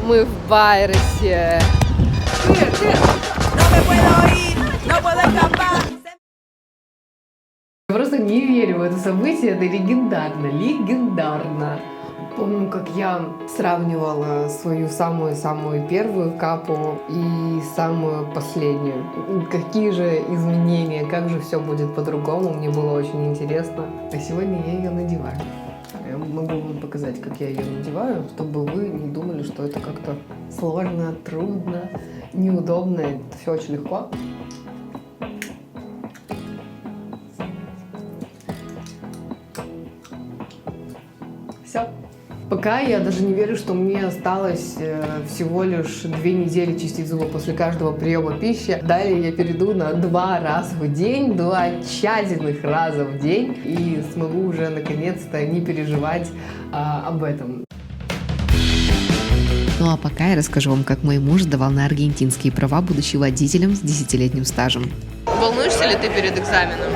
Мы в Байресе. Я просто не верю в это событие, это легендарно, легендарно. Помню, как я сравнивала свою самую-самую первую капу и самую последнюю. Какие же изменения, как же все будет по-другому, мне было очень интересно. А сегодня я ее надеваю. Я могу вам показать, как я ее надеваю, чтобы вы не думали, что это как-то сложно, трудно, неудобно. Это все очень легко. Все. Пока я даже не верю, что мне осталось всего лишь 2 недели чистить зубы после каждого приема пищи. Далее я перейду на 2 раза в день, 2 тщательных раза в день и смогу уже наконец-то не переживать об этом. Ну а пока я расскажу вам, как мой муж сдавал на аргентинские права, будучи водителем с 10-летним стажем. Волнуешься ли ты перед экзаменом?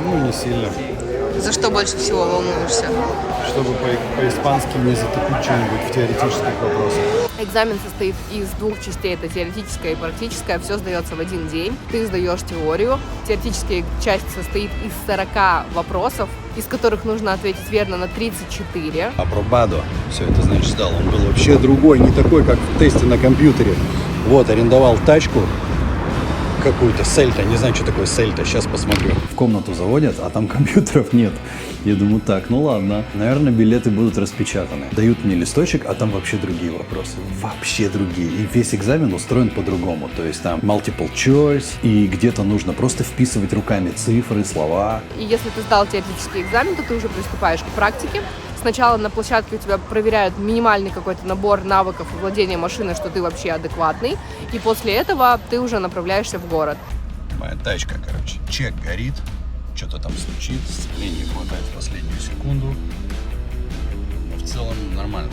Ну, не сильно. За что больше всего волнуешься? Чтобы по-испански не затупить что-нибудь в теоретических вопросах. Экзамен состоит из 2 частей, это теоретическая и практическая, все сдается в один день. Ты сдаешь теорию. Теоретическая часть состоит из 40 вопросов, из которых нужно ответить верно на 34. Апробадо. Все это, значит, сдал. Он был вообще другой, не такой, как в тесте на компьютере. Вот, арендовал тачку какую-то, Сельта, не знаю, что такое Сельта, сейчас посмотрю. В комнату заводят, а там компьютеров нет. Я думаю, так, ну ладно, наверное, билеты будут распечатаны. Дают мне листочек, а там вообще другие вопросы. Вообще другие. И весь экзамен устроен по-другому. То есть там multiple choice, и где-то нужно просто вписывать руками цифры, слова. И если ты сдал теоретический экзамен, то ты уже приступаешь к практике. Сначала на площадке у тебя проверяют минимальный какой-то набор навыков владения машиной, что ты вообще адекватный. И после этого ты уже направляешься в город. Моя тачка, короче, чек горит, что-то там стучит, сцепление хватает в последнюю секунду. Но в целом нормально.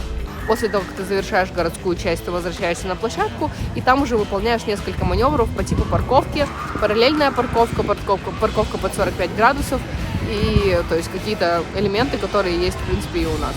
После того, как ты завершаешь городскую часть, ты возвращаешься на площадку, и там уже выполняешь несколько маневров по типу парковки, параллельная парковка, парковка под 45 градусов, и то есть какие-то элементы, которые есть, в принципе, и у нас.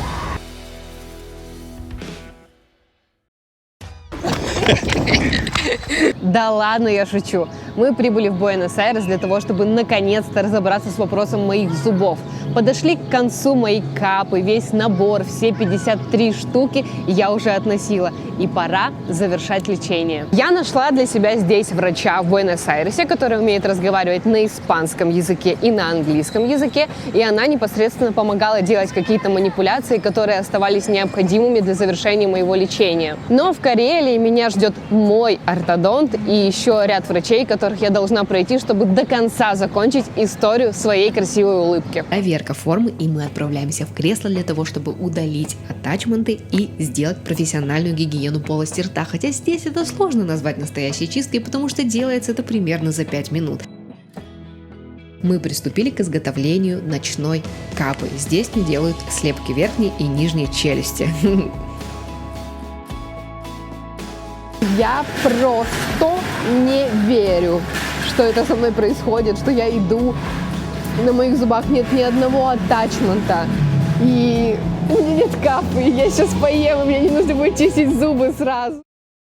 Да ладно, я шучу. Мы прибыли в Буэнос-Айрес для того, чтобы наконец-то разобраться с вопросом моих зубов. Подошли к концу мои капы, весь набор, все 53 штуки я уже относила. И пора завершать лечение. Я нашла для себя здесь врача в Буэнос-Айресе, который умеет разговаривать на испанском языке и на английском языке. И она непосредственно помогала делать какие-то манипуляции, которые оставались необходимыми для завершения моего лечения. Но в Карелии меня ждет мой ортодонт и еще ряд врачей, которых я должна пройти, чтобы до конца закончить историю своей красивой улыбки. Проверка формы, и мы отправляемся в кресло для того, чтобы удалить атачменты и сделать профессиональную гигиену полости рта. Хотя здесь это сложно назвать настоящей чисткой, потому что делается это примерно за 5 минут. Мы приступили к изготовлению ночной капы. Здесь мне делают слепки верхней и нижней челюсти. Я просто не верю, что это со мной происходит, что я иду, на моих зубах нет ни одного атачмента, и у меня нет капы, и я сейчас поем, и мне не нужно будет чистить зубы сразу.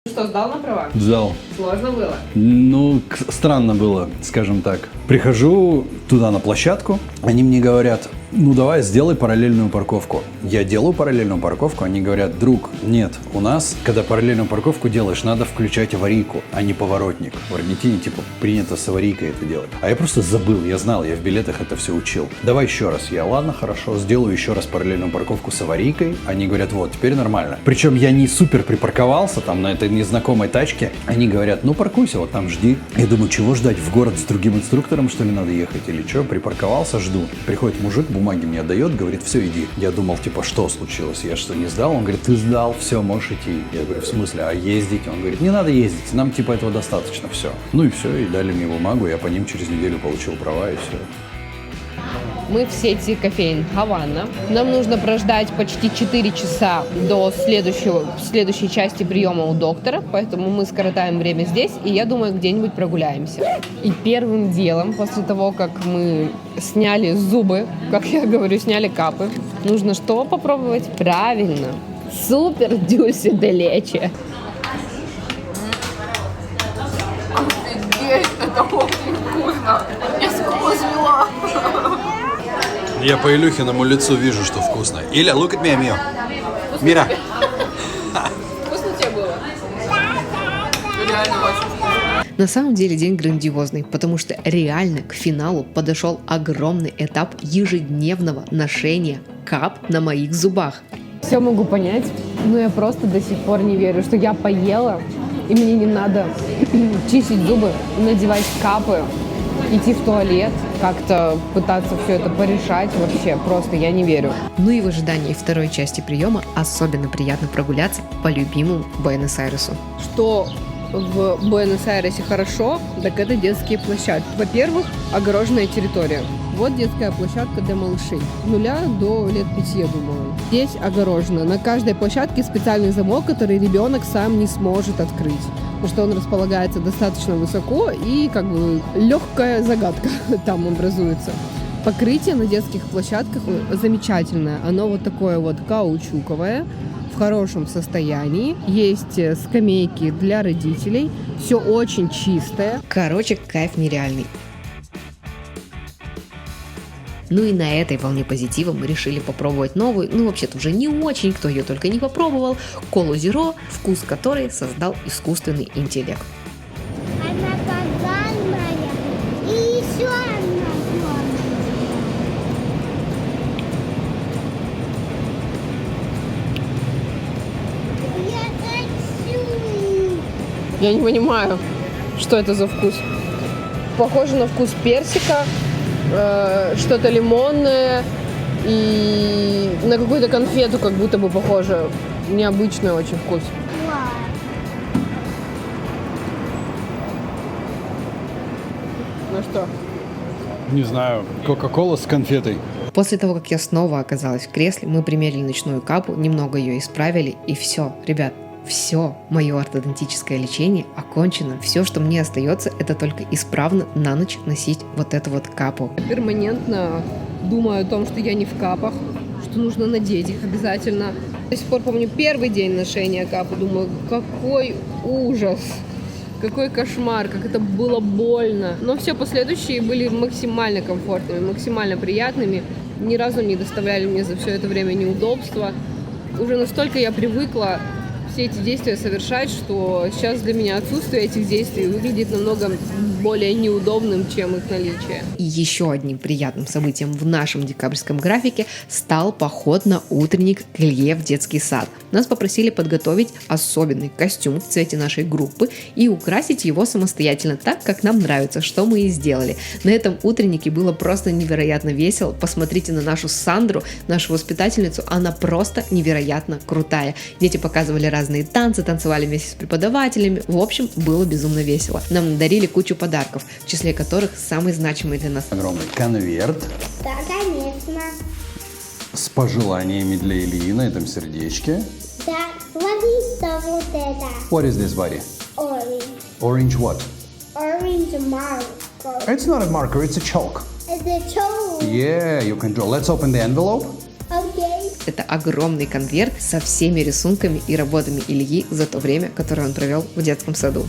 Что, сдал на права? Сдал. Сложно было? Ну, странно было, скажем так. Прихожу туда на площадку, они мне говорят, ну давай сделай параллельную парковку. Я делаю параллельную парковку, они говорят, друг, нет, у нас, когда параллельную парковку делаешь, надо включать аварийку, а не поворотник. В Аргентине, типа, принято с аварийкой это делать. А я просто забыл, я знал, я в билетах это все учил. Давай еще раз. Я, ладно, хорошо, сделаю еще раз параллельную парковку с аварийкой. Они говорят, вот, теперь нормально. Причем я не супер припарковался там на этой незнакомой тачке. Они говорят, ну паркуйся, вот там жди. Я думаю, чего ждать, в город с другим инструктором, что ли, надо ехать или что? Припарковался, жду. Приходит мужик, бумаги мне отдает, говорит, все, иди. Я думал, типа, что случилось? Я что, не сдал? Он говорит, ты сдал, все, можешь идти. Я говорю, в смысле, а ездить? Он говорит, не надо ездить, нам типа этого достаточно, все. Ну и все, и дали мне бумагу, я по ним через неделю получил права и все. Мы в сети кофеин «Хавана». Нам нужно прождать почти 4 часа до следующей части приема у доктора, поэтому мы скоротаем время здесь, и я думаю, где-нибудь прогуляемся. И первым делом, после того, как мы сняли зубы, как я говорю, сняли капы, нужно что попробовать? Правильно, Супер дюльсе де лече. Офигеть, это очень вкусно. Я сквозила. Я по Илюхиному лицу вижу, что вкусно. Иля, look at me, amigo. Мира. Вкусно тебе было? Реально очень вкусно. На самом деле день грандиозный, потому что реально к финалу подошел огромный этап ежедневного ношения кап на моих зубах. Все могу понять, но я просто до сих пор не верю, что я поела, и мне не надо чистить зубы, надевать капы, идти в туалет, как-то пытаться все это порешать. Вообще, просто я не верю. Ну и в ожидании второй части приема особенно приятно прогуляться по любимому Буэнос-Айресу. Что в Буэнос-Айресе хорошо, так это детские площадки. Во-первых, огороженная территория. Вот детская площадка для малышей. 0 до лет 5, я думаю. Здесь огорожено. На каждой площадке специальный замок, который ребенок сам не сможет открыть. Потому что он располагается достаточно высоко, и как бы легкая загадка там образуется. Покрытие на детских площадках замечательное. Оно вот такое вот каучуковое, в хорошем состоянии. Есть скамейки для родителей. Все очень чистое. Короче, кайф нереальный. Ну и на этой волне позитива мы решили попробовать новую, ну вообще-то уже не очень, кто ее только не попробовал, Колу Зеро, вкус которой создал искусственный интеллект. Она погальмая. И еще одна форма. Я хочу. Я не понимаю, что это за вкус. Похоже на вкус персика, что-то лимонное и на какую-то конфету как будто бы похоже. Необычный очень вкус. Ну что? Не знаю, Кока-Кола с конфетой. После того, как я снова оказалась в кресле, мы примерили ночную капу, немного ее исправили, и все, ребят, все, мое ортодонтическое лечение окончено. Все, что мне остается, это только исправно на ночь носить вот эту вот капу. Перманентно думаю о том, что я не в капах, что нужно надеть их обязательно. До сих пор помню первый день ношения капы, думаю, какой ужас, какой кошмар, как это было больно. Но все последующие были максимально комфортными, максимально приятными, ни разу не доставляли мне за все это время неудобства. Уже настолько я привыкла все эти действия совершать, что сейчас для меня отсутствие этих действий выглядит намного более неудобным, чем их наличие. И еще одним приятным событием в нашем декабрьском графике стал поход на утренник к Илье в детский сад. Нас попросили подготовить особенный костюм в цвете нашей группы и украсить его самостоятельно так, как нам нравится, что мы и сделали. На этом утреннике было просто невероятно весело. Посмотрите на нашу Сандру, нашу воспитательницу, она просто невероятно крутая. Дети показывали разные танцы, танцевали вместе с преподавателями. В общем, было безумно весело. Нам надарили кучу подарков, в числе которых самый значимый для нас. Огромный конверт Да, конечно. с пожеланиями для Ильи на этом сердечке. Да, смотри, вот это. What is this, buddy? Orange. Orange what? Orange marker. It's not a marker, it's a chalk. Это чоу. Yeah, you can draw. Let's open the envelope. Окей. Это огромный конверт со всеми рисунками и работами Ильи за то время, которое он провел в детском саду.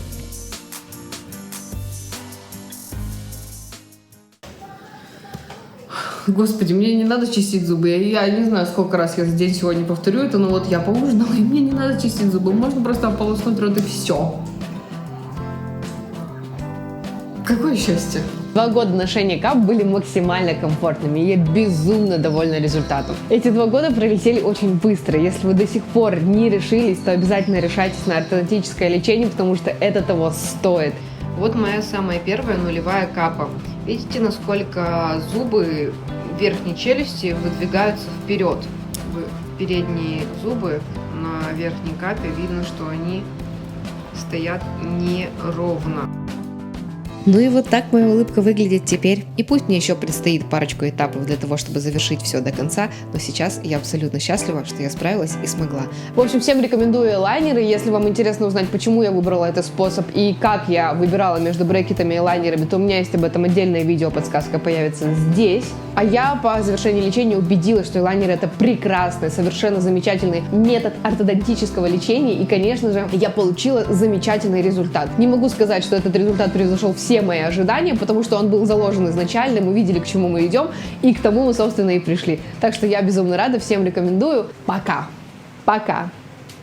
Господи, мне не надо чистить зубы. Я не знаю, сколько раз я за день сегодня повторю это, но вот я поужинала, и мне не надо чистить зубы. Можно просто ополоснуть рот и все. Какое счастье. 2 года ношения кап были максимально комфортными, и я безумно довольна результатом. Эти 2 года пролетели очень быстро. Если вы до сих пор не решились, то обязательно решайтесь на ортодонтическое лечение, потому что это того стоит. Вот моя самая первая нулевая капа. Видите, насколько зубы верхней челюсти выдвигаются вперед. Передние зубы на верхней капе видно, что они стоят неровно. Ну и вот так моя улыбка выглядит теперь. И пусть мне еще предстоит парочку этапов для того, чтобы завершить все до конца, но сейчас я абсолютно счастлива, что я справилась и смогла. В общем, всем рекомендую элайнеры. Если вам интересно узнать, почему я выбрала этот способ и как я выбирала между брекетами и элайнерами, то у меня есть об этом отдельное видео, подсказка появится здесь. А я по завершении лечения убедилась, что элайнер это прекрасный, совершенно замечательный метод ортодонтического лечения. И, конечно же, я получила замечательный результат. Не могу сказать, что этот результат превзошел все мои ожидания, потому что он был заложен изначально, мы видели, к чему мы идем, и к тому мы, собственно, и пришли. Так что я безумно рада, всем рекомендую. Пока! Пока!